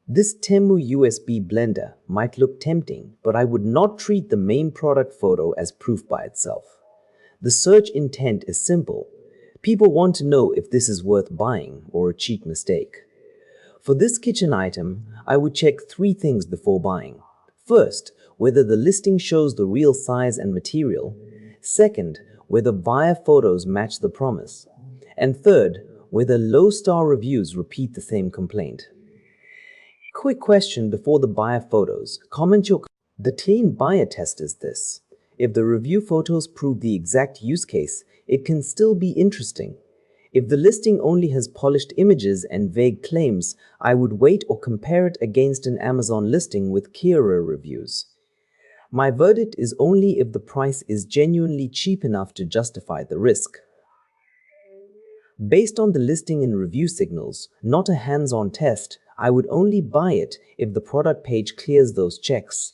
This Temu USB Blender might look tempting, but I would not treat the main product photo as proof by itself. The search intent is simple. People want to know if this is worth buying or a cheap mistake. For this kitchen item, I would check 3 things before buying. First, whether the listing shows the real size and material. Second, whether buyer photos match the promise. And third, whether low-star reviews repeat the same complaint. Quick question before the buyer photos. The teen buyer test is this. If the review photos prove the exact use case, it can still be interesting. If the listing only has polished images and vague claims, I would wait or compare it against an Amazon listing with clearer reviews. My verdict is only if the price is genuinely cheap enough to justify the risk. Based on the listing and review signals, not a hands-on test, I would only buy it if the product page clears those checks.